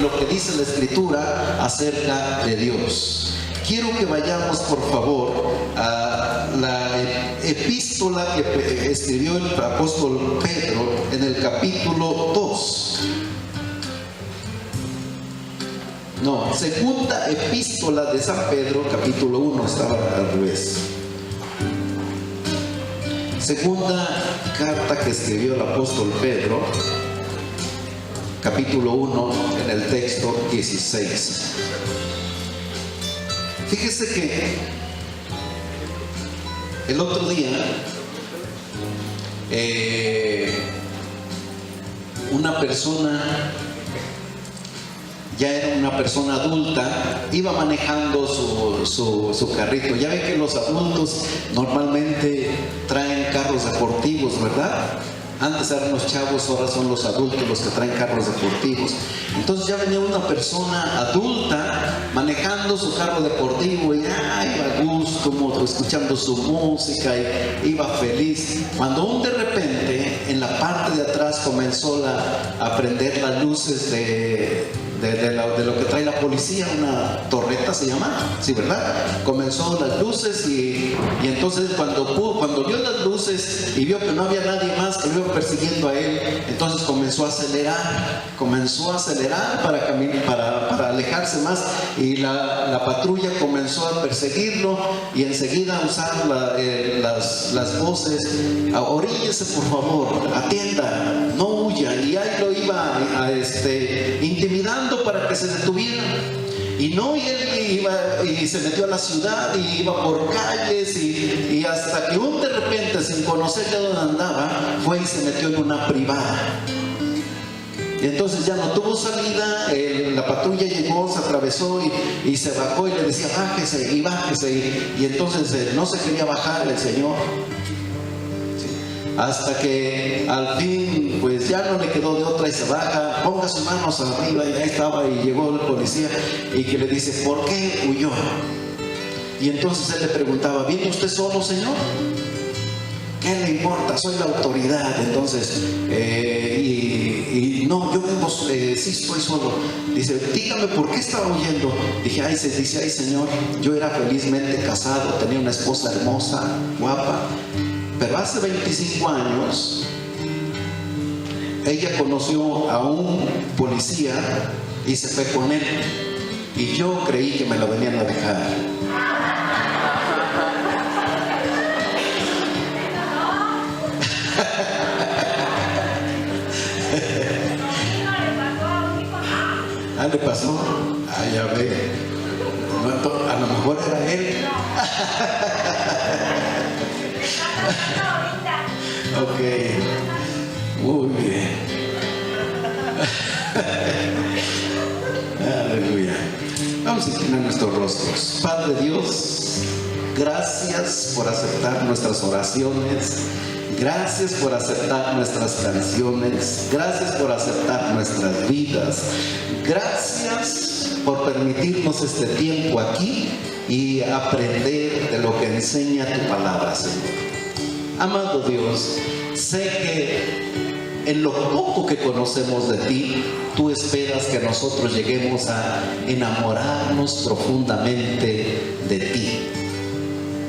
lo que dice la Escritura acerca de Dios. Quiero que vayamos, por favor, a la epístola que escribió el apóstol Pedro en el capítulo 2. No, segunda epístola de San Pedro, capítulo 1, estaba al revés. Segunda carta que escribió el apóstol Pedro, capítulo 1, en el texto 16. Fíjese que el otro día una persona, ya era una persona adulta, iba manejando su carrito. Ya ven que los adultos normalmente traen carros deportivos, ¿verdad? Antes eran los chavos, ahora son los adultos los que traen carros deportivos. Entonces ya venía una persona adulta manejando su carro deportivo y iba a gusto, escuchando su música, y iba feliz. Cuando de repente en la parte de atrás comenzó a prender las luces de lo que trae la policía, una torreta se llama, sí, ¿verdad? Comenzó las luces y entonces cuando vio las luces y vio que no había nadie más que lo iba persiguiendo a él, entonces comenzó a acelerar para alejarse más, y la patrulla comenzó a perseguirlo y enseguida a usar las voces: oríllese por favor, atienda, no huya, y ahí lo iba intimidando para que se detuviera. Y él iba y se metió a la ciudad y iba por calles y hasta que de repente, sin conocer ya dónde andaba, fue y se metió en una privada. Y entonces ya no tuvo salida, la patrulla llegó, se atravesó y se bajó y le decía: bájese, y entonces no se quería bajar el señor. Hasta que al fin pues ya no le quedó de otra y se baja, ponga sus manos arriba, y ahí estaba, y llegó el policía y que le dice: ¿por qué huyó? Y entonces él le preguntaba: ¿viene usted solo, señor? ¿Qué le importa? Soy la autoridad. Entonces no, yo vengo, sí estoy solo. Dice: dígame, ¿por qué estaba huyendo? Dije: ay señor, yo era felizmente casado, tenía una esposa hermosa, guapa, pero hace 25 años ella conoció a un policía y se fue con él, y yo creí que me lo venían a dejar. ¿Le pasó? Ya ve. A lo mejor era él. Ok, muy bien. Aleluya. Vamos a inclinar nuestros rostros. Padre Dios, gracias por aceptar nuestras oraciones. Gracias por aceptar nuestras canciones. Gracias por aceptar nuestras vidas. Gracias por permitirnos este tiempo aquí y aprender de lo que enseña tu palabra, Señor. Amado Dios, sé que en lo poco que conocemos de ti, tú esperas que nosotros lleguemos a enamorarnos profundamente de ti,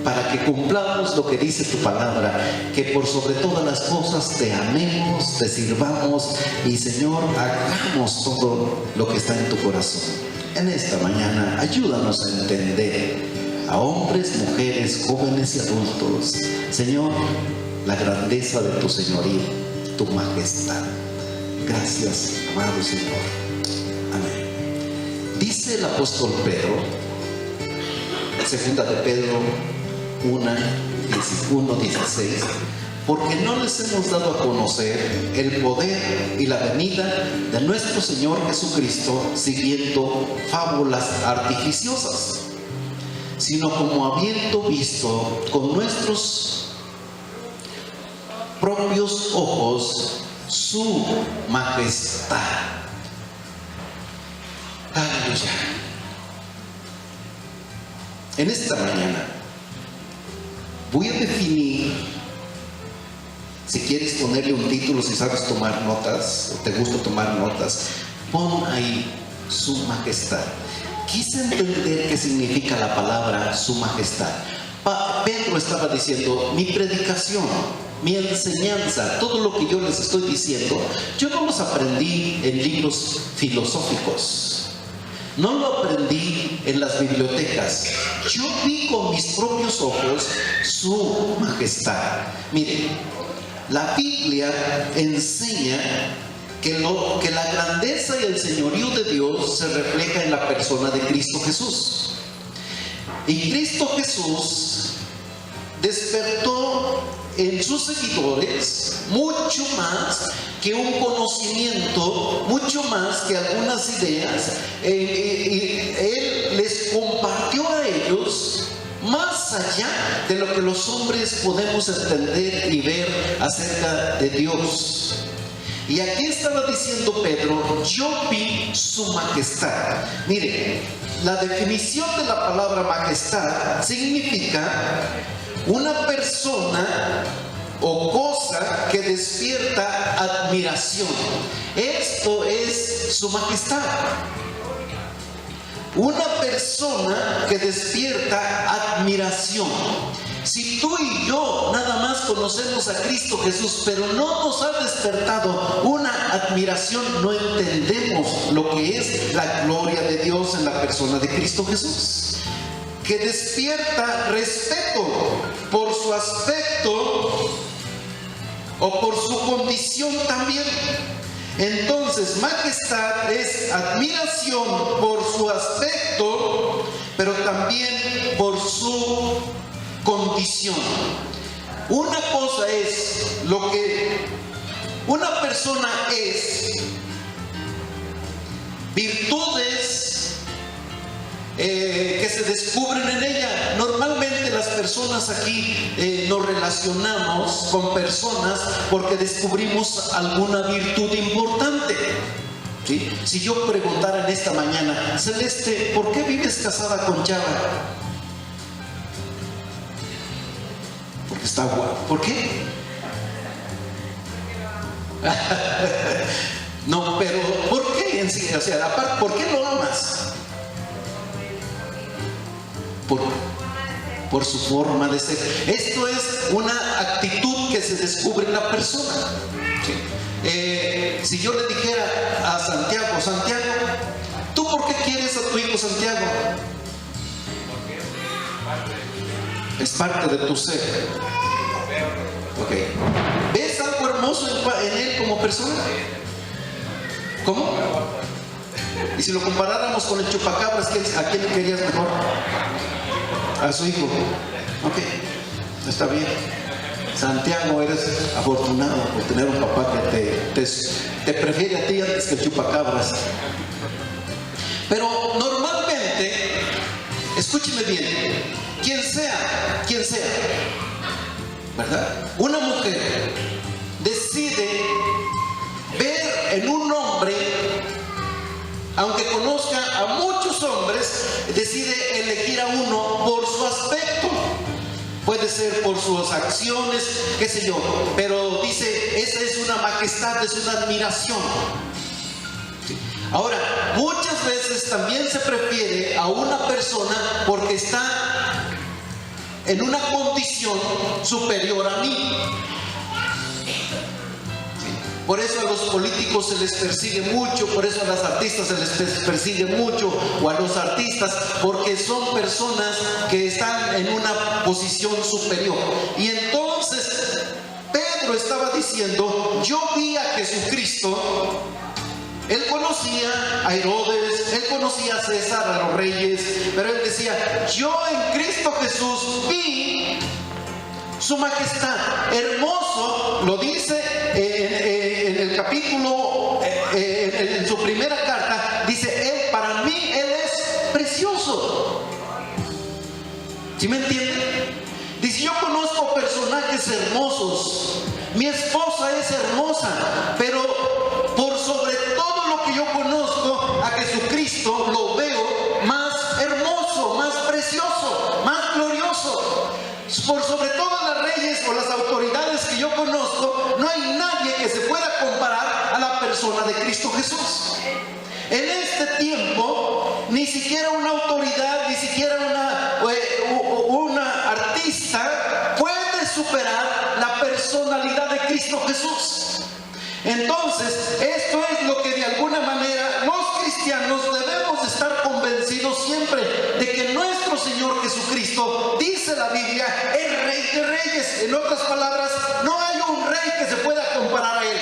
para que cumplamos lo que dice tu palabra, que por sobre todas las cosas te amemos, te sirvamos y, Señor, hagamos todo lo que está en tu corazón. En esta mañana, ayúdanos a entender, a hombres, mujeres, jóvenes y adultos, Señor, la grandeza de tu señorío, tu majestad. Gracias, amado Señor. Amén. Dice el apóstol Pedro, segunda de Pedro 1:16, porque no les hemos dado a conocer el poder y la venida de nuestro Señor Jesucristo siguiendo fábulas artificiosas, sino como habiendo visto con nuestros propios ojos su majestad. Aleluya. En esta mañana voy a definir, si quieres ponerle un título, si sabes tomar notas o te gusta tomar notas, pon ahí su majestad. Quise entender qué significa la palabra su majestad. Pedro estaba diciendo, mi predicación, mi enseñanza, todo lo que yo les estoy diciendo, yo no los aprendí en libros filosóficos, no lo aprendí en las bibliotecas, yo vi con mis propios ojos su majestad. Miren, la Biblia enseña que la grandeza y el señorío de Dios se refleja en la persona de Cristo Jesús. Y Cristo Jesús despertó en sus seguidores mucho más que un conocimiento, mucho más que algunas ideas. Él les compartió a ellos más allá de lo que los hombres podemos entender y ver acerca de Dios. Y aquí estaba diciendo Pedro, yo vi su majestad. Mire, la definición de la palabra majestad significa una persona o cosa que despierta admiración. Esto es su majestad. Una persona que despierta admiración. Si tú y yo nada más conocemos a Cristo Jesús, pero no nos ha despertado una admiración, no entendemos lo que es la gloria de Dios en la persona de Cristo Jesús. Que despierta respeto por su aspecto o por su condición también. Entonces, majestad es admiración por su aspecto, pero también por su condición. Una cosa es lo que una persona es, virtudes que se descubren en ella. Normalmente las personas aquí nos relacionamos con personas porque descubrimos alguna virtud importante. ¿Sí? Si yo preguntara en esta mañana, Celeste, ¿por qué vives casada con Chava? Porque está guapo. ¿Por qué? No, pero ¿por qué en sí? O sea, aparte, ¿por qué lo amas? Por su forma de ser. Esto es una actitud que se descubre en la persona. ¿Sí? Si yo le dijera a Santiago, Santiago, ¿tú por qué quieres a tu hijo Santiago? Es parte de tu ser. Okay. ¿Ves algo hermoso en él como persona? ¿Cómo? Y si lo comparáramos con el chupacabras, ¿a quién le querías mejor? A su hijo. Ok, está bien. Santiago, eres afortunado por tener un papá que te prefiere a ti antes que el chupacabras. Pero normalmente, escúcheme bien, quien sea, ¿verdad? Una mujer decide ver en un hombre, aunque conozca a muchos hombres, decide elegir a uno por su aspecto. Puede ser por sus acciones, qué sé yo, pero dice, esa es una majestad, es una admiración. Ahora, muchas veces también se prefiere a una persona porque está en una condición superior a mí. Por eso a los políticos se les persigue mucho, por eso a las artistas se les persigue mucho, o a los artistas, porque son personas que están en una posición superior. Y entonces Pedro estaba diciendo, yo vi a Jesucristo. Él conocía a Herodes, él conocía a César, a los reyes, pero él decía, yo en Cristo Jesús vi su majestad. Hermoso, lo dice en el capítulo, en su primera carta, dice, para mí él es precioso. ¿Sí me entienden? Dice, yo conozco personajes hermosos, mi esposa es hermosa, pero por sobre todo lo que yo conozco a Jesucristo lo veo más hermoso, más precioso, más glorioso. Por sobre todas las reyes o las autoridades que yo conozco, no hay nadie que se pueda comparar a la persona de Cristo Jesús. En este tiempo, ni siquiera una autoridad, ni siquiera una artista puede superar la personalidad de Cristo Jesús. Entonces, esto es lo que de alguna manera los cristianos debemos estar convencidos siempre, de que nuestro Señor Jesucristo, dice la Biblia, es Rey de Reyes. En otras palabras, no hay un rey que se pueda comparar a Él.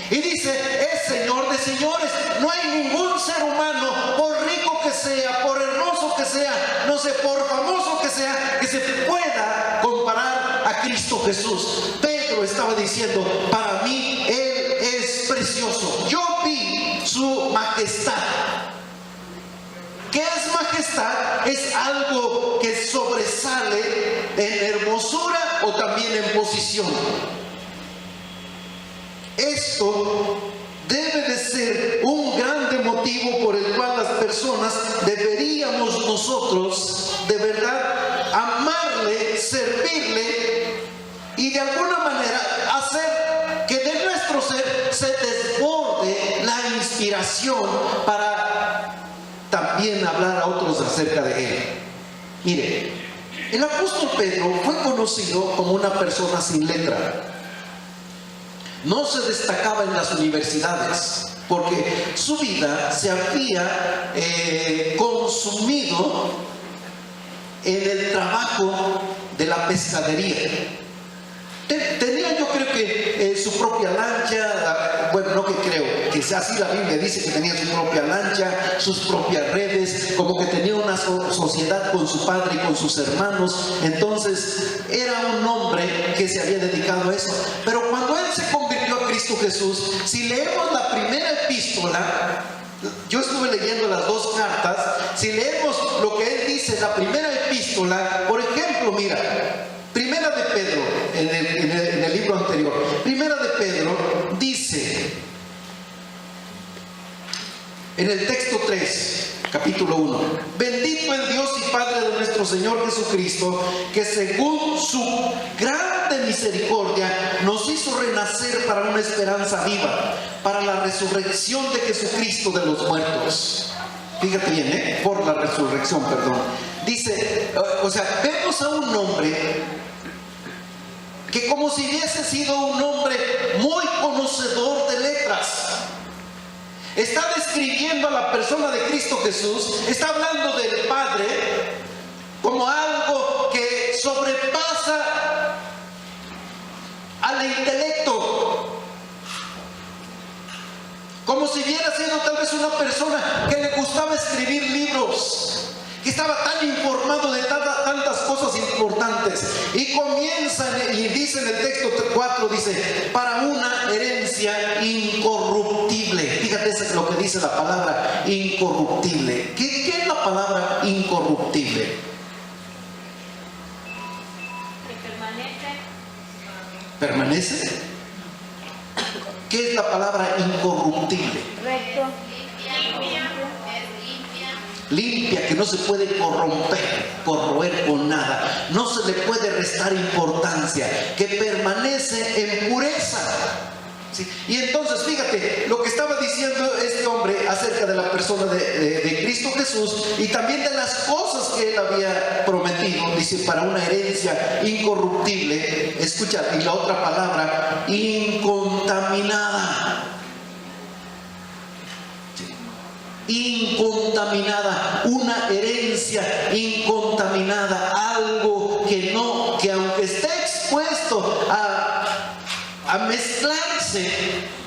Y dice, es Señor de señores. No hay ningún ser humano, por rico que sea, por hermoso que sea, no sé, por famoso que sea, que se pueda comparar a Cristo Jesús. Pedro estaba diciendo, para mí Él es precioso. Yo vi su majestad. ¿Qué es majestad? Es algo que sobresale en hermosura o también en posición. Esto debe de ser un grande motivo por el cual las personas deberíamos nosotros de verdad amarle, servirle y de alguna manera hacer que de nuestro ser se desborde la inspiración para también hablar a otros acerca de Él. Mire, el apóstol Pedro fue conocido como una persona sin letra. No se destacaba en las universidades porque su vida se había consumido en el trabajo de la pescadería. Tenía, yo creo que su propia lancha, bueno, no que creo, que así la Biblia dice que tenía su propia lancha, sus propias redes, como que tenía una sociedad con su padre y con sus hermanos. Entonces era un hombre que se había dedicado a eso. Pero cuando él se convirtió a Cristo Jesús, si leemos la primera epístola, yo estuve leyendo las dos cartas, si leemos lo que él dice en la primera epístola, por ejemplo, mira, Primera de Pedro, en el libro anterior, Primera de Pedro dice, en el texto 3, capítulo 1, bendito el Dios y Padre de nuestro Señor Jesucristo, que según su grande misericordia nos hizo renacer para una esperanza viva, para la resurrección de Jesucristo de los muertos. Fíjate bien, por la resurrección, perdón. Dice, o sea, vemos a un hombre que como si hubiese sido un hombre muy conocedor de letras. Está describiendo a la persona de Cristo Jesús, está hablando del Padre como algo que sobrepasa al intelecto. Como si hubiera sido tal vez una persona que le gustaba escribir libros, que estaba tan informado de tantas cosas importantes. Y comienza y dice en el texto 4, dice, para una herencia incorruptible. Fíjate lo que dice la palabra incorruptible. ¿Qué es la palabra incorruptible? Que permanece. ¿Qué es la palabra incorruptible? Recto. Limpia, que no se puede corroer con nada, no se le puede restar importancia, que permanece en pureza. ¿Sí? Y entonces fíjate lo que estaba diciendo este hombre acerca de la persona de Cristo Jesús y también de las cosas que él había prometido. Dice, para una herencia incorruptible, escucha, y la otra palabra, incontaminada. Incontaminada, una herencia incontaminada, algo que aunque esté expuesto a mezclarse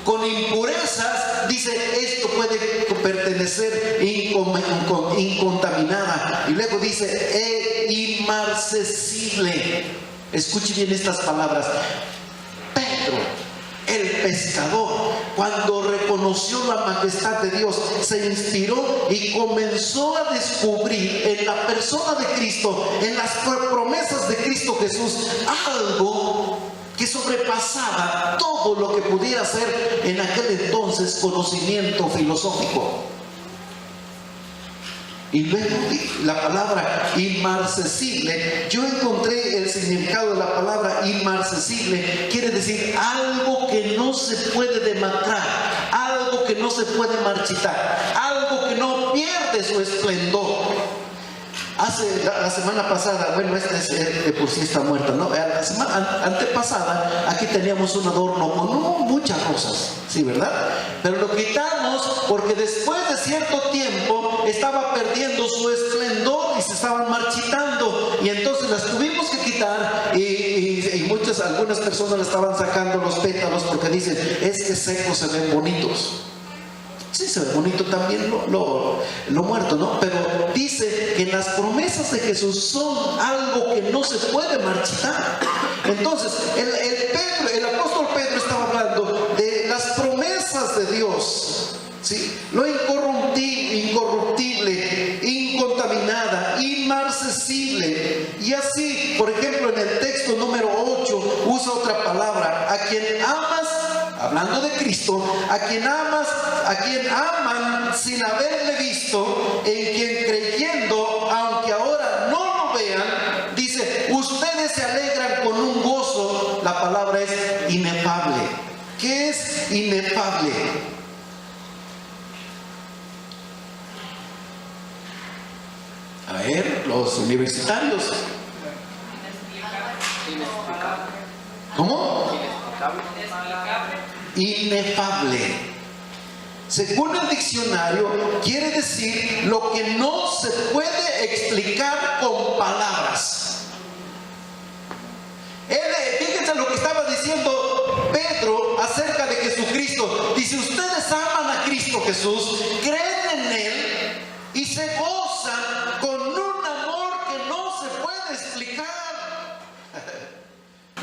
con impurezas, dice, esto puede pertenecer incontaminada. Y luego dice, inmarcesible. Escuche bien estas palabras. Pedro, el pescador, cuando reconoció la majestad de Dios, se inspiró y comenzó a descubrir en la persona de Cristo, en las promesas de Cristo Jesús, algo que sobrepasaba todo lo que pudiera ser en aquel entonces conocimiento filosófico. Y luego la palabra inmarcesible, yo encontré el significado de la palabra inmarcesible, quiere decir algo que no se puede demacrar, algo que no se puede marchitar, algo que no pierde su esplendor. La semana pasada, bueno, esta de por sí está muerta, ¿no? La semana antepasada, aquí teníamos un adorno con muchas rosas, ¿sí, verdad? Pero lo quitamos porque después de cierto tiempo estaba perdiendo su esplendor y se estaban marchitando. Y entonces las tuvimos que quitar y algunas personas le estaban sacando los pétalos porque dicen, es que secos se ven bonitos. Sí, se ve bonito también lo muerto, ¿no? Pero dice que las promesas de Jesús son algo que no se puede marchitar. Entonces, el apóstol Pedro estaba hablando de las promesas de Dios, ¿sí? Lo incorruptible, incontaminada, inmarcesible. Y así, por ejemplo, en el texto número 8 usa otra palabra: a quien amas, hablando de Cristo, a quien aman sin haberle visto, en quien creyendo, aunque ahora no lo vean, dice, ustedes se alegran con un gozo. La palabra es inefable. ¿Qué es inefable? A ver, los universitarios. ¿Cómo? Inefable. Según el diccionario, quiere decir lo que no se puede explicar con palabras. Fíjense lo que estaba diciendo Pedro acerca de Jesucristo. Dice, ustedes aman a Cristo Jesús, creen en Él y se gozan con un amor que no se puede explicar.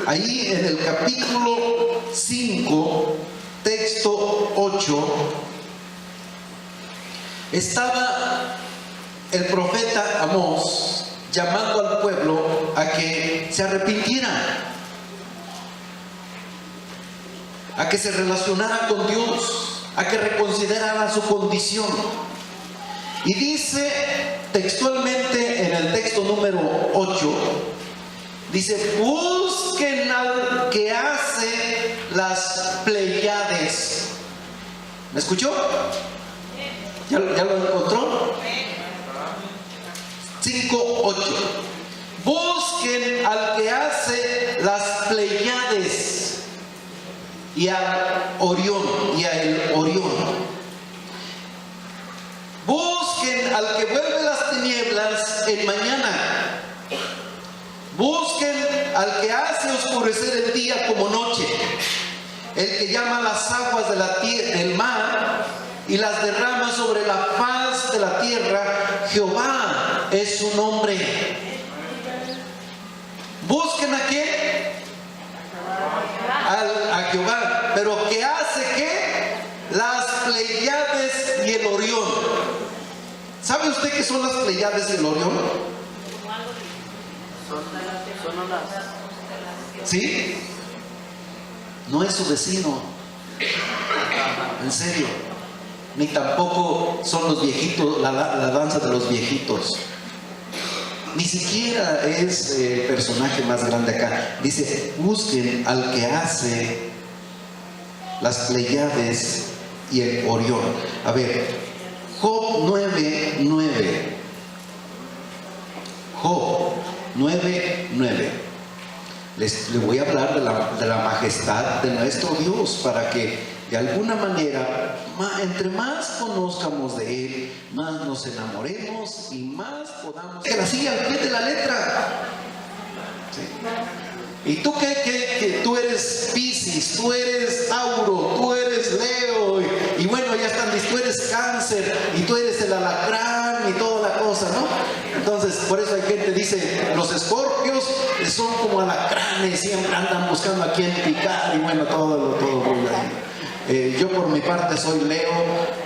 Ahí en el capítulo 5, texto 8, estaba el profeta Amós llamando al pueblo a que se arrepintieran, a que se relacionaran con Dios, a que reconsideraran su condición. Y dice textualmente en el texto número 8, dice, busquen al que hace las Pleiades. ¿Me escuchó? ¿Ya lo encontró? 5:8. Busquen al que hace las Pleiades y al Orión y a el Orión. Busquen al que vuelve las tinieblas en mañana. Busquen al que hace oscurecer el día como noche, el que llama las aguas del mar y las derrama sobre la faz de la tierra. Jehová es su nombre. Busquen a quién, a Jehová, pero que hace ¿qué? Las Pleiades y el Orión. ¿Sabe usted qué son las Pleiades y el Orión? ¿Sí? No es su vecino, en serio. Ni tampoco son los viejitos, la danza de los viejitos. Ni siquiera es el personaje más grande acá. Dice, busquen al que hace las Pleiades y el Orión. A ver, Job 9:9. Job 9:9. Les voy a hablar de la majestad de nuestro Dios, para que de alguna manera, entre más conozcamos de Él, más nos enamoremos y más podamos que la siga al pie de la letra. ¿Sí? ¿Y tú qué? Tú eres Piscis, tú eres Tauro, tú eres Leo, y bueno, ya están, tú eres Cáncer, y tú eres el alacrán y toda la cosa, ¿no? Entonces, por eso hay gente que dice, los escorpios son como alacranes, siempre andan buscando a quién picar, y bueno, todo yo por mi parte soy Leo,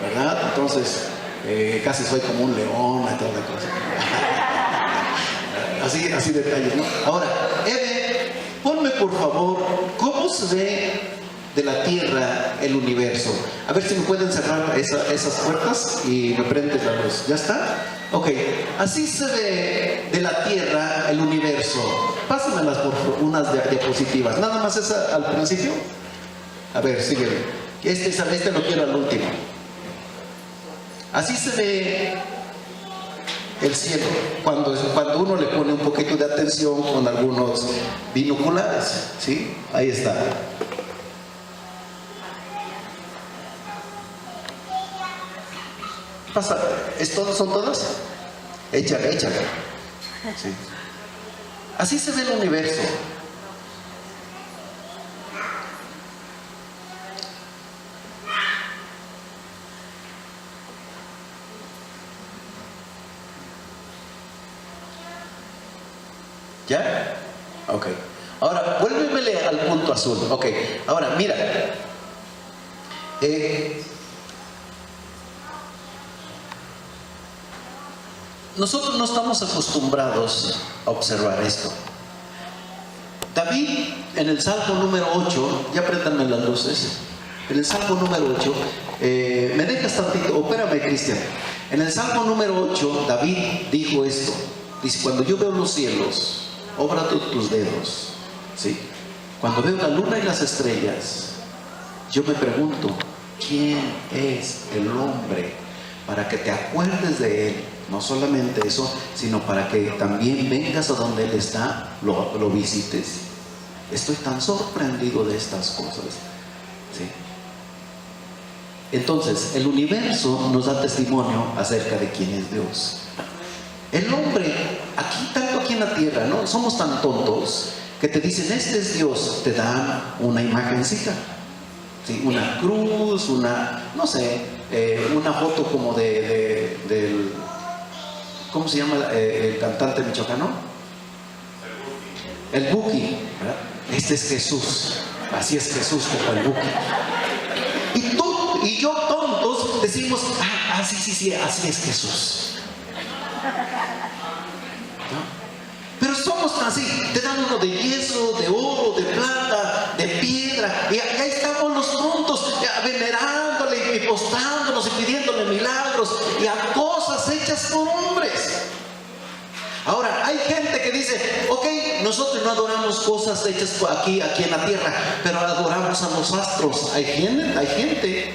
¿verdad? Entonces, casi soy como un león y toda la cosa. Así detalles, ¿no? Ahora, Eve, ponme por favor, ¿cómo se ve de la Tierra el universo? A ver si me pueden cerrar esas puertas y me prendes la luz. ¿Ya está? Ok, así se ve de la Tierra el universo. Pásamelas por unas diapositivas. Nada más esa al principio. A ver, sígueme. Este lo quiero al último. Así se ve el cielo cuando uno le pone un poquito de atención con algunos binoculares, ¿sí? Ahí está. ¿Qué pasa? ¿Son todas? Échale. Sí. Así se ve el universo. ¿Ya? Ok. Ahora, vuélvemele al punto azul. Ok. Ahora, mira. Nosotros no estamos acostumbrados a observar esto. David, en el Salmo número 8, ya préndanme las luces. En el Salmo número 8, me dejas tantito, espérame, Cristian. En el Salmo número 8, David dijo esto. Dice, cuando yo veo los cielos, obra tus dedos, ¿sí? Cuando veo la luna y las estrellas, yo me pregunto, ¿quién es el hombre para que te acuerdes de él? No solamente eso, sino para que también vengas a donde él está, lo visites. Estoy tan sorprendido de estas cosas, ¿sí? Entonces, el universo nos da testimonio acerca de quién es Dios. El hombre, tanto aquí en la tierra, ¿no? Somos tan tontos que te dicen, este es Dios, te dan una imagencita, ¿sí? Una cruz, no sé, una foto como del, ¿cómo se llama el cantante michoacano? El Buki, ¿verdad? Este es Jesús, así es Jesús como el Buki. Y tú y yo tontos decimos, sí, así es Jesús. ¿No? Pero somos así, te dan uno de yeso, de oro, de plata, de piedra, y ahí estamos los tontos, venerándole y postrándonos y pidiéndole milagros y a cosas hechas por hombres. Ahora, hay gente que dice, ok, nosotros no adoramos cosas hechas aquí en la tierra, pero adoramos a los astros. Hay gente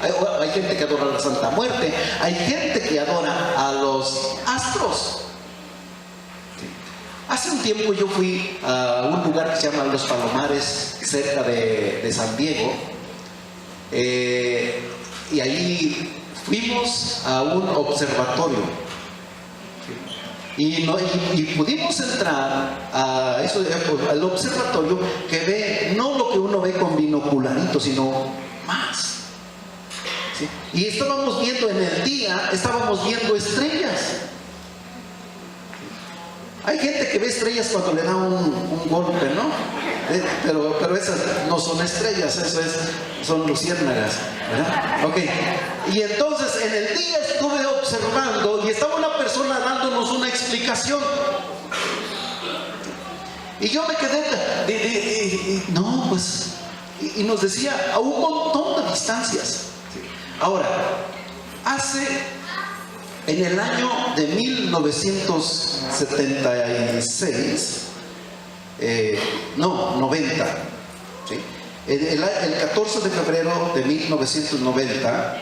que adora a la Santa Muerte, hay gente que adora a los astros. Hace un tiempo yo fui a un lugar que se llama Los Palomares, cerca de San Diego, y ahí fuimos a un observatorio. Y pudimos entrar al observatorio que ve no lo que uno ve con binocularito, sino más. ¿Sí? Y estábamos viendo en el día, viendo estrellas. Hay gente que ve estrellas cuando le da un golpe, ¿no? Pero esas no son estrellas, son luciérnagas, ¿verdad? Ok. Y entonces en el día estuve observando y estaba una persona dándonos una explicación. Y yo me quedé, no, pues, y nos decía a un montón de distancias. Ahora, en el año de 1976, 90, ¿sí? El 14 de febrero de 1990,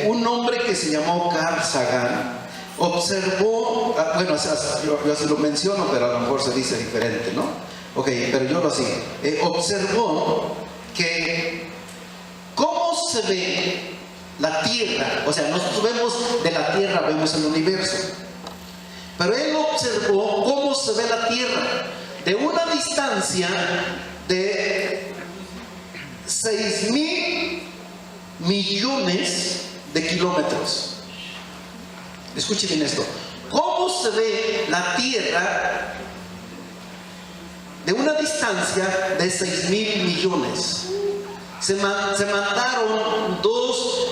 un hombre que se llamó Carl Sagan observó, bueno, yo así lo menciono, pero a lo mejor se dice diferente, ¿no? Ok, pero yo lo sigo. Observó que cómo se ve la Tierra, o sea, nosotros vemos de la Tierra, vemos el universo, pero él observó cómo se ve la Tierra de una distancia de 6,000 millones de kilómetros. Escuchen bien esto. ¿Cómo se ve la Tierra de una distancia de 6,000 millones? Se mandaron dos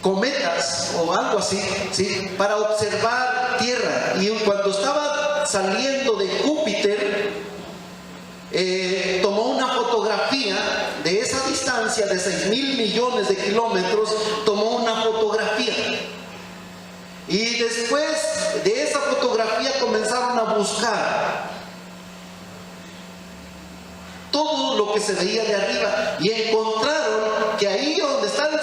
cometas o algo así, ¿sí? Para observar Tierra. Y cuando estaba saliendo de Júpiter, tomó una fotografía de esa distancia de 6,000 millones de kilómetros, tomó una fotografía. Y después de esa fotografía comenzaron a buscar todo lo que se veía de arriba y encontraron que ahí donde está el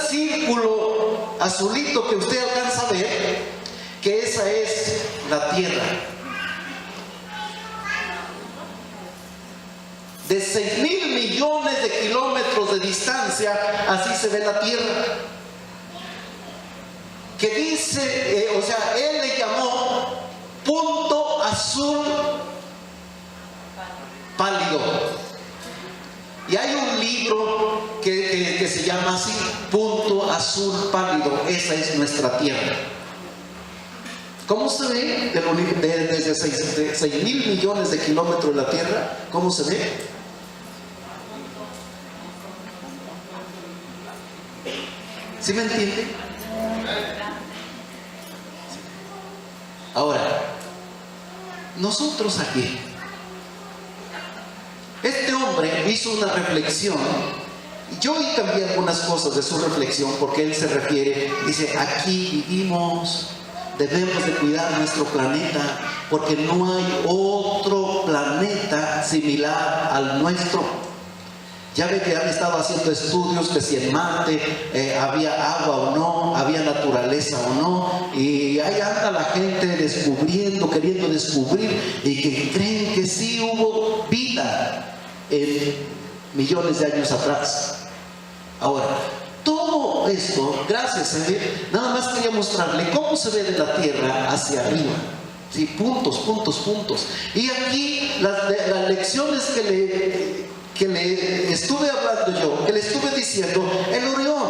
azulito que usted alcanza a ver, que esa es la Tierra. De 6,000 millones de kilómetros de distancia, así se ve la Tierra. Que dice, él le llamó punto azul pálido. Y hay un libro que se llama así, Punto Azul Pálido. Esa es nuestra Tierra. ¿Cómo se ve desde 6,000 millones de kilómetros de la Tierra? ¿Cómo se ve? ¿Sí me entiende? Ahora, nosotros aquí, este hombre hizo una reflexión. Yo oí también algunas cosas de su reflexión, porque él se refiere, dice, aquí vivimos, debemos de cuidar nuestro planeta, porque no hay otro planeta similar al nuestro. Ya ve que han estado haciendo estudios que si en Marte había agua o no, había naturaleza o no, y ahí anda la gente descubriendo, queriendo descubrir, y que creen que sí hubo vida en millones de años atrás. Ahora, todo esto, gracias a Dios, nada más quería mostrarle cómo se ve de la Tierra hacia arriba. Sí, puntos. Y aquí las lecciones que le estuve hablando yo, que le estuve diciendo, el Orión,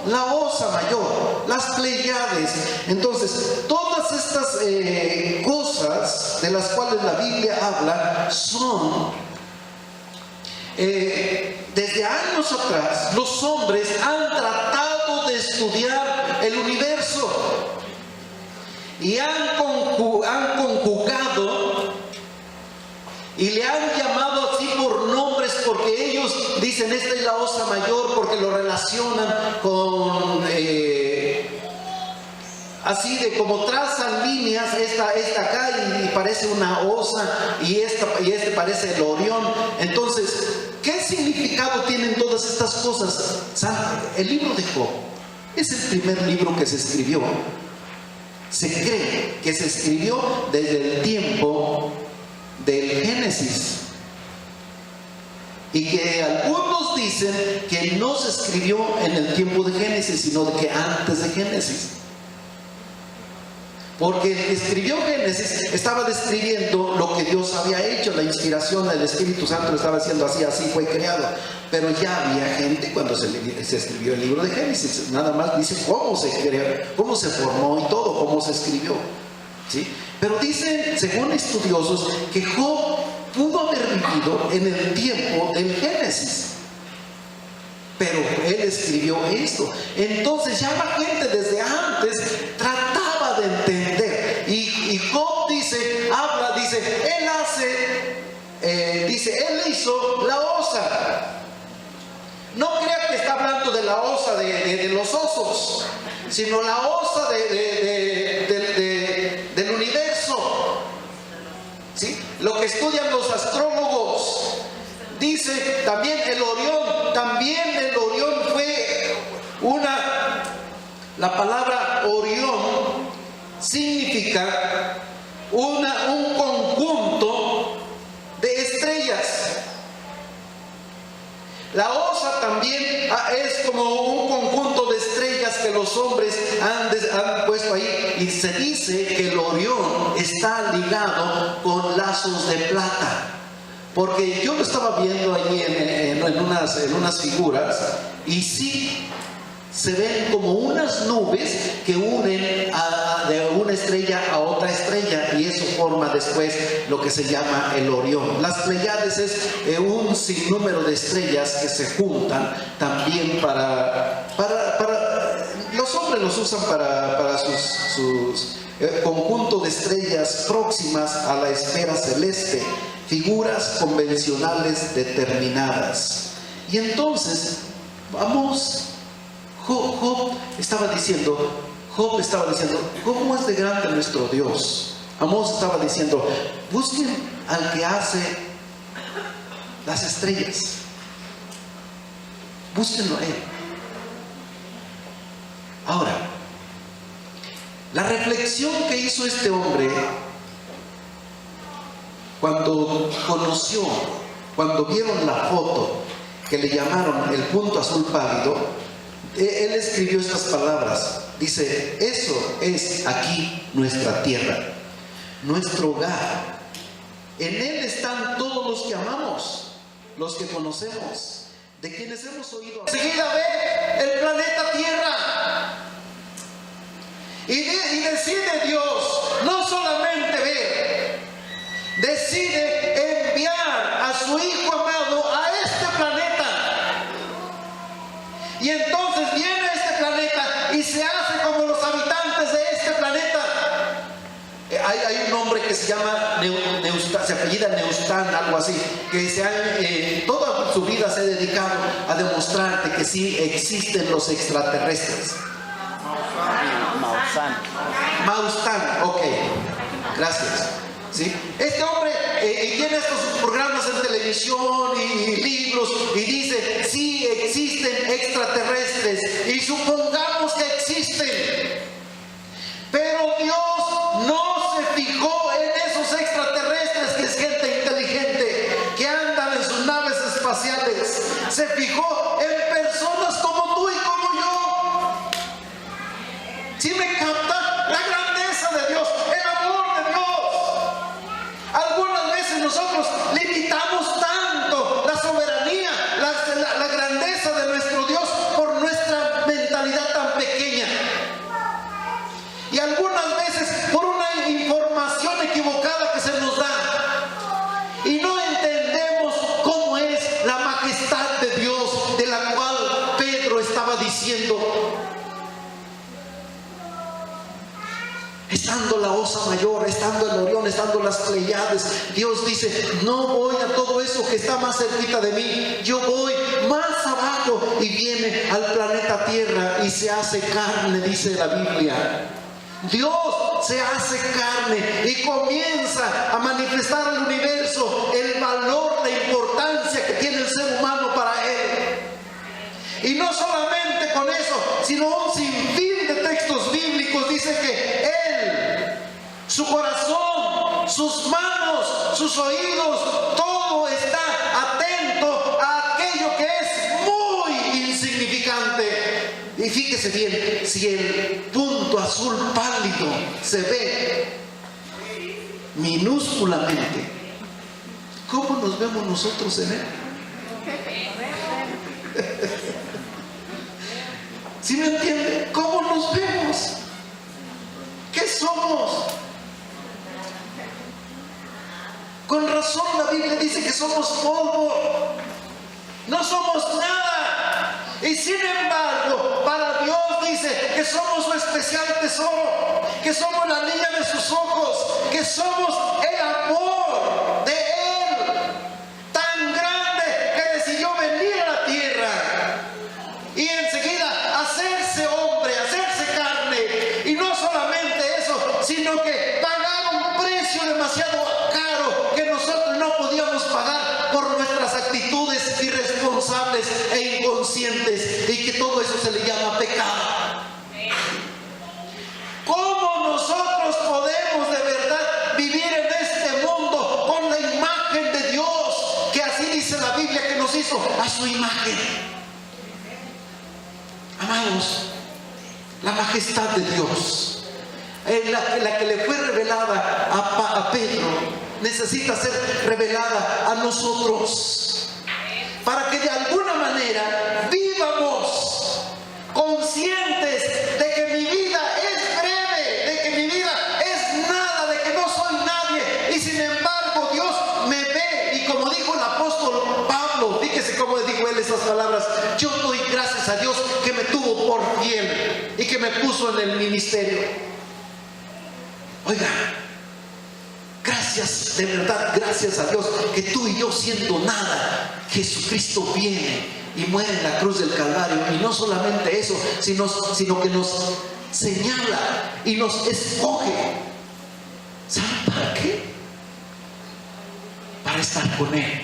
la Osa Mayor, las Pleiades. Entonces, todas estas cosas de las cuales la Biblia habla son, desde años atrás, los hombres han tratado de estudiar el universo y han conjugado y le han llamado así por nombres, porque ellos dicen esta es la Osa Mayor, porque lo relacionan con así de como trazan líneas, esta acá y parece una osa, y este parece el Orión. Entonces, ¿qué significado tienen todas estas cosas? El libro de Job es el primer libro que se escribió. Se cree que se escribió desde el tiempo del Génesis, y que algunos dicen que no se escribió en el tiempo de Génesis, sino de que antes de Génesis, porque el que escribió Génesis estaba describiendo lo que Dios había hecho, la inspiración del Espíritu Santo lo estaba haciendo así fue creado. Pero ya había gente cuando se escribió el libro de Génesis, nada más dice cómo se creó, cómo se formó y todo, cómo se escribió, ¿sí? Pero dicen, según estudiosos, que Job pudo haber vivido en el tiempo del Génesis, pero él escribió esto. Entonces ya la gente desde antes trataba de entender, y Job dice, él hizo la osa. No crea que está hablando de la osa de los osos, sino la osa del universo, ¿sí? Lo que estudian los astrólogos. Dice también el Orión fue la palabra Orión significa un conjunto de estrellas. La osa también es como un conjunto de estrellas que los hombres han puesto ahí, y se dice que el Orión está ligado con lazos de plata, porque yo lo estaba viendo allí en unas figuras, y sí se ven como unas nubes que unen de una estrella a otra estrella, y eso forma después lo que se llama el Orión. Las Pleiades es un sinnúmero de estrellas que se juntan también para los hombres los usan para sus conjunto de estrellas próximas a la esfera celeste, figuras convencionales determinadas. Y entonces Job estaba diciendo, ¿cómo es de grande nuestro Dios? Amós estaba diciendo, busquen al que hace las estrellas, búsquenlo a él. Ahora, La reflexión que hizo este hombre cuando conoció, cuando vieron la foto que le llamaron el punto azul pálido, él escribió estas palabras. Dice: eso es aquí nuestra tierra, nuestro hogar. En él están todos los que amamos, los que conocemos, de quienes hemos oído. Enseguida ve el planeta Tierra y decide Dios no solamente ver, decide enviar a su Hijo amado a este planeta. Y entonces viene a este planeta y se hace como los habitantes de este planeta. Hay un hombre que se llama Neustán, se apellida Neustán, algo así, que toda su vida se ha dedicado a demostrarte que sí existen los extraterrestres. Maussan, ok, gracias. ¿Sí? Este hombre tiene estos programas en televisión y libros y dice: sí existen extraterrestres, y supongamos que existen, pero Dios no se fijó en esos extraterrestres, que es gente inteligente que andan en sus naves espaciales. Se fijó en personas como tú y como yo. ¿Sí me capta? La grandeza de Dios, el amor de Dios. Algunas veces nosotros limitamos tanto la soberanía, la grandeza de nuestro Dios por nuestra mentalidad tan pequeña. Y algunas veces por una información equivocada que se nos da. Y no entendemos cómo es la majestad de Dios, de la cual Pedro estaba diciendo. Estando la Osa Mayor, estando el Orión, estando las Pleiades, Dios dice: no voy a todo eso que está más cerquita de mí, yo voy más abajo. Y viene al planeta Tierra y se hace carne, dice la Biblia. Dios se hace carne y comienza a manifestar al universo el valor, la importancia que tiene el ser humano para Él. Y no solamente con eso, sino un sinfín de textos bíblicos. Dice que Él, su corazón, sus manos, sus oídos, todo está atento a aquello que es muy insignificante. Y fíjese bien, si el punto azul pálido se ve minúsculamente, ¿cómo nos vemos nosotros en él? ¿Sí me entiende? ¿Cómo nos vemos? ¿Qué somos? Con razón la Biblia dice que somos polvo, no somos nada. Y sin embargo, para Dios dice que somos su especial tesoro, que somos la niña de sus ojos, que somos el amor de Él, tan grande que decidió venir a la tierra y enseguida hacerse hombre, hacerse carne. Y no solamente eso, sino que pagar un precio demasiado caro que nosotros no podíamos pagar por nuestras actitudes irresponsables e inconscientes, y que todo eso se le llama pecado. ¿Cómo nosotros podemos de verdad vivir en este mundo con la imagen de Dios, que así dice la Biblia que nos hizo a su imagen? Amados, la majestad de Dios, la que le fue revelada a Pedro, necesita ser revelada a nosotros, para que de alguna manera vivamos conscientes de que mi vida es breve, de que mi vida es nada, de que no soy nadie, y sin embargo Dios me ve. Y como dijo el apóstol Pablo, fíjese cómo dijo él esas palabras: yo doy gracias a Dios que me tuvo por fiel y que me puso en el ministerio. Oiga, gracias, de verdad, gracias a Dios que tú y yo, siendo nada, Jesucristo viene y muere en la cruz del Calvario. Y no solamente eso, sino que nos señala y nos escoge. ¿Saben para qué? Para estar con Él,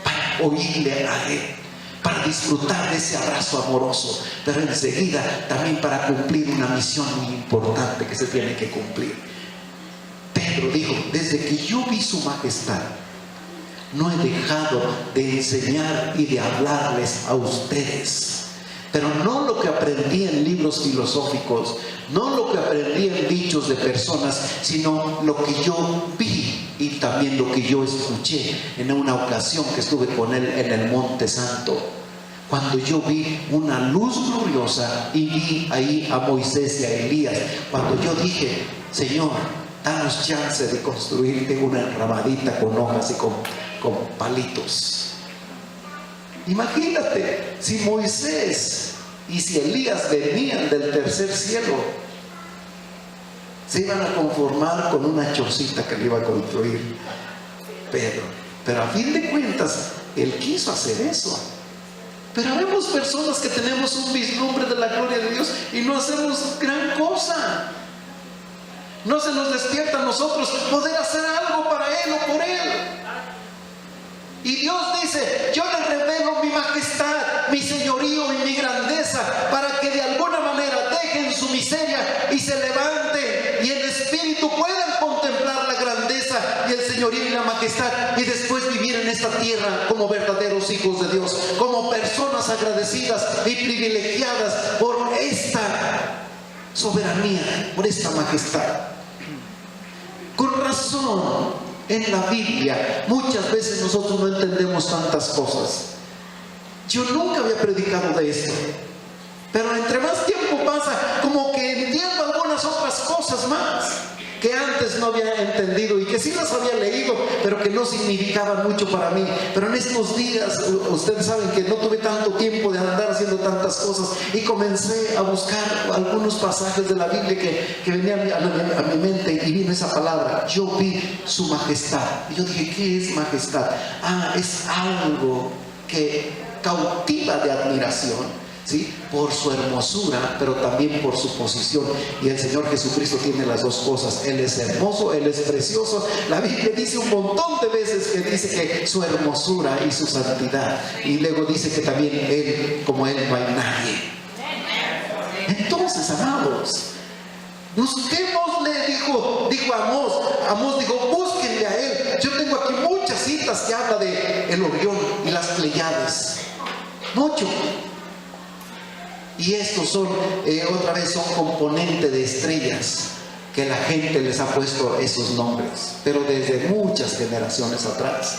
para oírle a Él, para disfrutar de ese abrazo amoroso, pero enseguida también para cumplir una misión muy importante que se tiene que cumplir. Pedro dijo: desde que yo vi su majestad, no he dejado de enseñar y de hablarles a ustedes. Pero no lo que aprendí en libros filosóficos, no lo que aprendí en dichos de personas, sino lo que yo vi y también lo que yo escuché en una ocasión que estuve con él en el Monte Santo. Cuando yo vi una luz gloriosa y vi ahí a Moisés y a Elías, cuando yo dije: Señor, danos chance de construirte una enramadita con hojas y con palitos. Imagínate si Moisés y si Elías venían del tercer cielo, se iban a conformar con una chocita que le iba a construir Pedro. Pero a fin de cuentas, él quiso hacer eso. Pero vemos personas que tenemos un vislumbre de la gloria de Dios y no hacemos gran cosa. No se nos despierta a nosotros poder hacer algo para Él o por Él. Y Dios dice: yo les revelo mi majestad, mi señorío y mi grandeza, para que de alguna manera dejen su miseria y se levanten y en espíritu puedan contemplar la grandeza y el señorío y la majestad, y después vivir en esta tierra como verdaderos hijos de Dios, como personas agradecidas y privilegiadas por esta soberanía, por esta majestad. Con razón, en la Biblia muchas veces nosotros no entendemos tantas cosas. Yo nunca había predicado de esto, pero entre más tiempo pasa, como que entiendo algunas otras cosas más que antes no había entendido y que sí las había leído, pero que no significaban mucho para mí. Pero en estos días, ustedes saben que no tuve tanto tiempo de andar haciendo tantas cosas, y comencé a buscar algunos pasajes de la Biblia que venían a mi mente, y vino esa palabra: yo vi su majestad. Y yo dije: ¿qué es majestad? Es algo que cautiva de admiración, ¿sí? Por su hermosura, pero también por su posición. Y el Señor Jesucristo tiene las dos cosas: Él es hermoso, Él es precioso. La Biblia dice un montón de veces que dice que su hermosura y su santidad, y luego dice que también Él, como Él no hay nadie. Entonces, amados, busquémosle, dijo Amós dijo: búsquenle a Él. Yo tengo aquí muchas citas que habla de el Orión y las Pleiades, mucho. Y estos son, otra vez, son componentes de estrellas que la gente les ha puesto esos nombres, pero desde muchas generaciones atrás.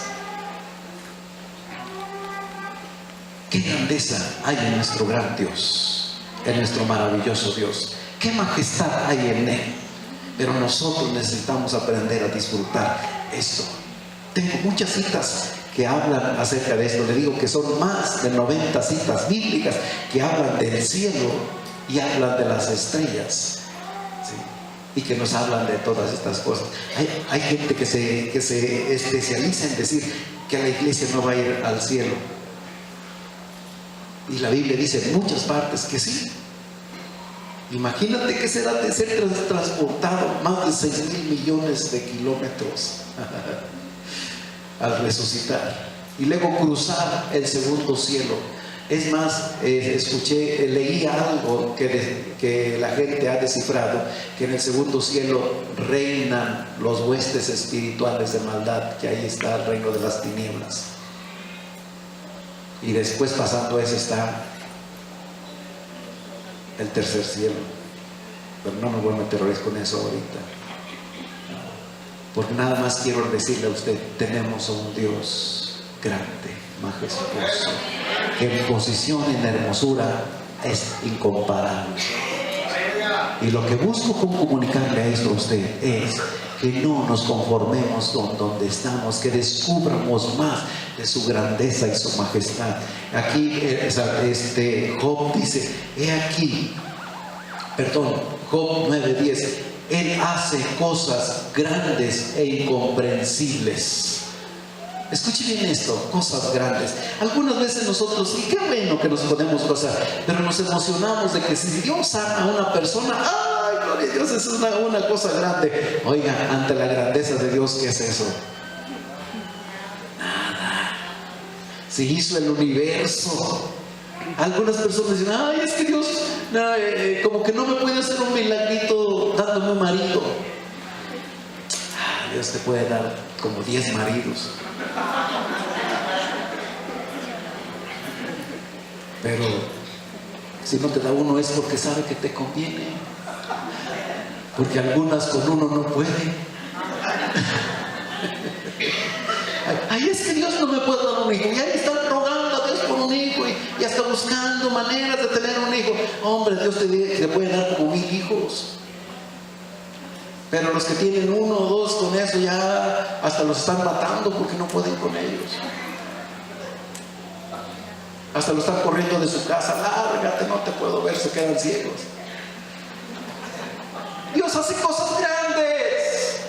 Qué grandeza hay en nuestro gran Dios, en nuestro maravilloso Dios. Qué majestad hay en Él. Pero nosotros necesitamos aprender a disfrutar esto. Tengo muchas citas que hablan acerca de esto. Le digo que son más de 90 citas bíblicas que hablan del cielo y hablan de las estrellas, ¿sí? Y que nos hablan de todas estas cosas. Hay gente que se especializa en decir que la iglesia no va a ir al cielo, y la Biblia dice en muchas partes que sí. Imagínate qué será de ser transportado más de 6,000 millones de kilómetros al resucitar, y luego cruzar el segundo cielo. Es más, leí algo que la gente ha descifrado, que en el segundo cielo reinan los huestes espirituales de maldad, que ahí está el reino de las tinieblas. Y después, pasando eso, está el tercer cielo. Pero no me voy a meter con eso ahorita, porque nada más quiero decirle a usted: tenemos a un Dios grande, majestuoso, que en posición y en hermosura es incomparable. Y lo que busco con comunicarle a esto a usted es que no nos conformemos donde estamos, que descubramos más de su grandeza y su majestad. Aquí Job dice: Job 9:10, Él hace cosas grandes e incomprensibles. Escuche bien esto: cosas grandes. Algunas veces nosotros, y qué bueno que nos podemos gozar, pero nos emocionamos de que si Dios sana a una persona, ¡ay, gloria a Dios! Es una cosa grande. Oiga, ante la grandeza de Dios, ¿qué es eso? Nada. Se hizo el universo. Algunas personas dicen, ay, es que Dios como que no me puede hacer un milagrito dándome un marido. Dios te puede dar como 10 maridos. Pero si no te da uno es porque sabe que te conviene. Porque algunas con uno no pueden. Ay, es que Dios no me puede dar un hijo. Y ahí están rogando a Dios por un hijo y hasta buscando maneras de tener un hijo. Hombre, Dios te puede dar como 1000 hijos. Pero los que tienen 1 o 2 con eso ya hasta los están matando porque no pueden con ellos. Hasta lo están corriendo de su casa. Lárgate, no te puedo ver, se quedan ciegos. Dios hace cosas grandes.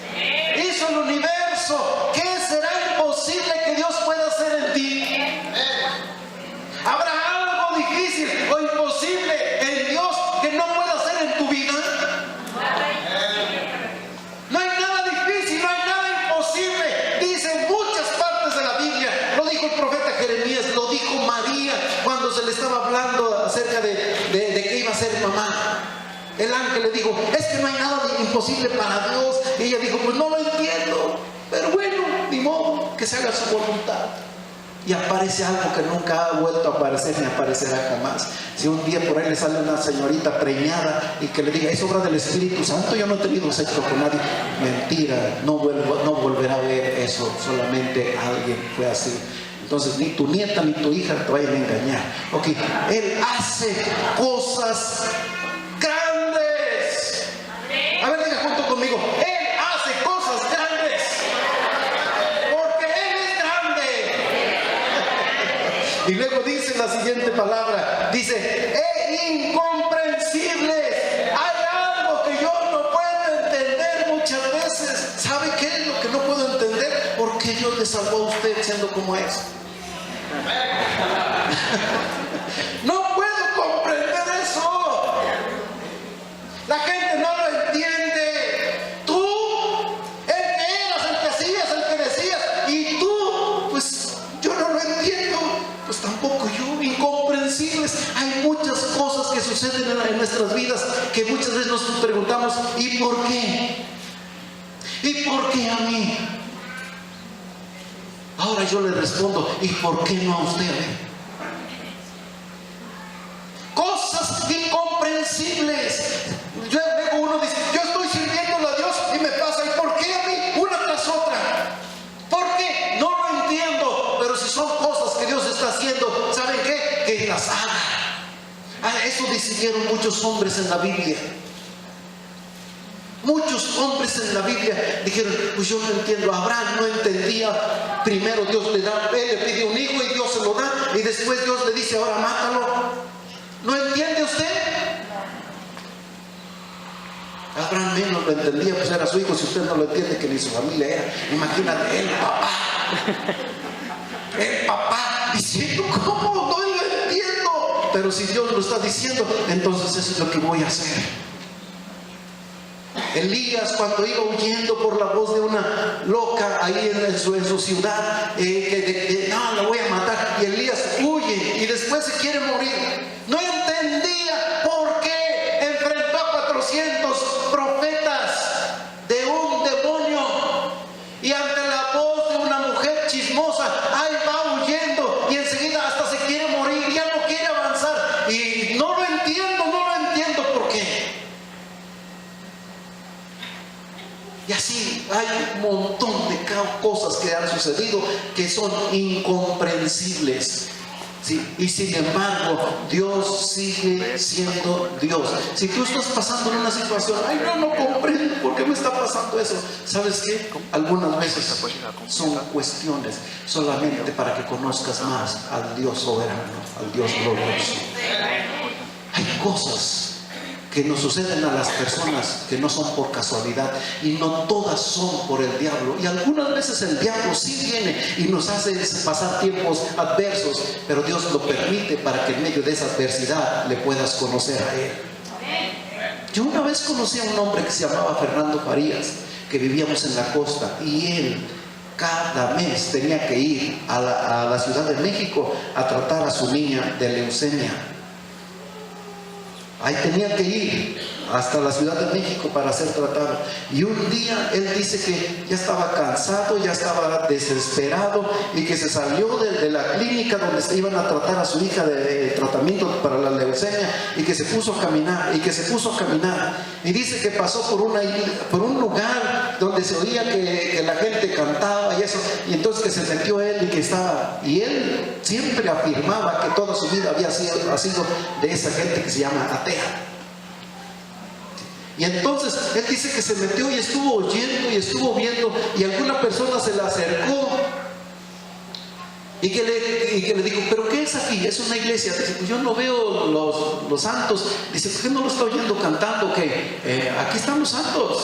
Hizo el universo. ¿Qué será imposible que Dios pueda hacer en ti? ¿Habrá algo difícil o imposible en Dios que no pueda hacer en tu vida? No hay nada difícil, no hay nada imposible. Dice en muchas partes de la Biblia. Lo dijo el profeta Jeremías, lo dijo María cuando se le estaba hablando acerca de que iba a ser mamá. El ángel le dijo, es que no hay nada imposible para Dios. Y ella dijo, pues no lo entiendo, pero bueno, ni modo, que se haga su voluntad. Y aparece algo que nunca ha vuelto a aparecer ni aparecerá jamás. Si un día por ahí le sale una señorita preñada y que le diga, es obra del Espíritu Santo, yo no he tenido sexo con nadie. Mentira, no volverá a ver eso, solamente alguien fue así. Entonces ni tu nieta ni tu hija te vayan a engañar. Ok, Él hace cosas grandes. A ver, diga junto conmigo, Él hace cosas grandes. Porque Él es grande. Y luego dice la siguiente palabra, dice, incomprensibles. Hay algo que yo no puedo entender muchas veces. ¿Sabe qué es lo que no puedo entender? ¿Por qué Dios le salvó a usted siendo como es? No puedo comprender eso. La gente no lo entiende. Tú, el que eras, el que hacías, el que decías, y tú, pues yo no lo entiendo, pues tampoco yo. Incomprensibles. Hay muchas cosas que suceden en nuestras vidas que muchas veces nos preguntamos, ¿y por qué? ¿Y por qué a mí? Ahora yo le respondo, ¿y por qué no a usted? Cosas incomprensibles. Luego uno dice, yo estoy sirviéndole a Dios y me pasa, ¿y por qué a mí? Una tras otra. ¿Por qué? No lo entiendo. Pero si son cosas que Dios está haciendo, ¿saben qué? Que las haga. Eso decidieron muchos hombres en la Biblia. Muchos hombres en la Biblia dijeron, pues yo no entiendo. Abraham no entendía. Primero Dios él le pide un hijo y Dios se lo da. Y después Dios le dice, ahora mátalo. ¿No entiende usted? Abraham menos lo entendía, pues era su hijo. Si usted no lo entiende, que ni su familia era. Imagínate, el papá diciendo, ¿cómo? No lo entiendo. Pero si Dios lo está diciendo, entonces eso es lo que voy a hacer. Elías, cuando iba huyendo por la voz de una loca ahí en su ciudad, no, la voy a matar, y Elías huye y después se quiere morir. No entendía por qué enfrentó a 400 profetas de un demonio, y ante la voz de una mujer chismosa, ahí va huyendo y enseguida hasta se quiere morir, ya no quiere avanzar. Y no lo entiendo por qué. Y así hay un montón de cosas que han sucedido que son incomprensibles. ¿Sí? Y sin embargo, Dios sigue siendo Dios. Si tú estás pasando en una situación, ay, no comprendo por qué me está pasando eso. ¿Sabes qué? Algunas veces son cuestiones solamente para que conozcas más al Dios soberano, al Dios glorioso. Hay cosas que nos suceden a las personas que no son por casualidad, y no todas son por el diablo. Y algunas veces el diablo sí viene y nos hace pasar tiempos adversos, pero Dios lo permite para que en medio de esa adversidad le puedas conocer a Él. Yo una vez conocí a un hombre que se llamaba Fernando Farías, que vivíamos en la costa, y él cada mes tenía que ir a la Ciudad de México a tratar a su niña de leucemia. Ahí tenía que ir hasta la Ciudad de México para ser tratado. Y un día él dice que ya estaba cansado, ya estaba desesperado, y que se salió de la clínica donde se iban a tratar a su hija de tratamiento para la leucemia, y que se puso a caminar, y dice que pasó por un lugar donde se oía que la gente cantaba y eso, y entonces que se metió él y él siempre afirmaba que toda su vida ha sido de esa gente que se llama atea. Y entonces él dice que se metió y estuvo oyendo y estuvo viendo, y alguna persona se le acercó y que le dijo: ¿pero qué es aquí? Es una iglesia. Dice: pues yo no veo los santos. Dice: ¿por qué no lo está oyendo cantando? Aquí están los santos.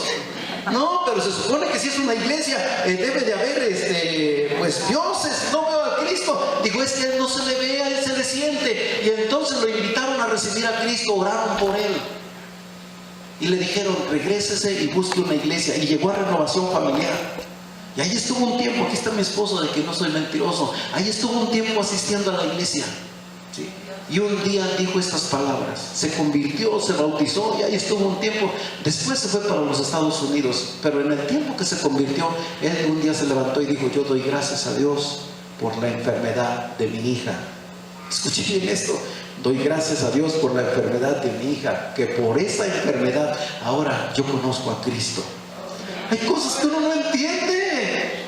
No, pero se supone que si es una iglesia debe de haber pues dioses. No veo a Cristo. Digo: es que él no se le ve, a él se le siente. Y entonces lo invitaron a recibir a Cristo, oraron por él y le dijeron: regrésese y busque una iglesia. Y llegó a Renovación Familiar, y ahí estuvo un tiempo. Aquí está mi esposo, de que no soy mentiroso. Ahí estuvo un tiempo asistiendo a la iglesia, ¿sí? Y un día dijo estas palabras, se convirtió, se bautizó, y ahí estuvo un tiempo. Después se fue para los Estados Unidos, pero en el tiempo que se convirtió, él un día se levantó y dijo: yo doy gracias a Dios por la enfermedad de mi hija. Escuche bien esto: doy gracias a Dios por la enfermedad de mi hija, que por esa enfermedad ahora yo conozco a Cristo. Hay cosas que uno no entiende.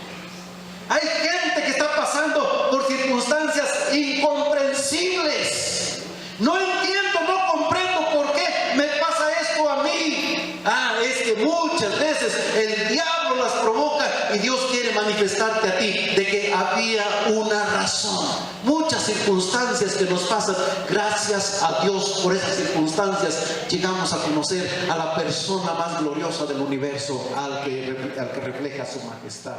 Hay gente que está pasando por circunstancias incomprensibles. No entiendo, no comprendo por qué me pasa esto a mí. Es que muchas veces el diablo las provoca, y Dios quiere manifestarte a ti de que había una razón. Muchas circunstancias que nos pasan, gracias a Dios por esas circunstancias llegamos a conocer a la persona más gloriosa del universo, al que refleja su majestad.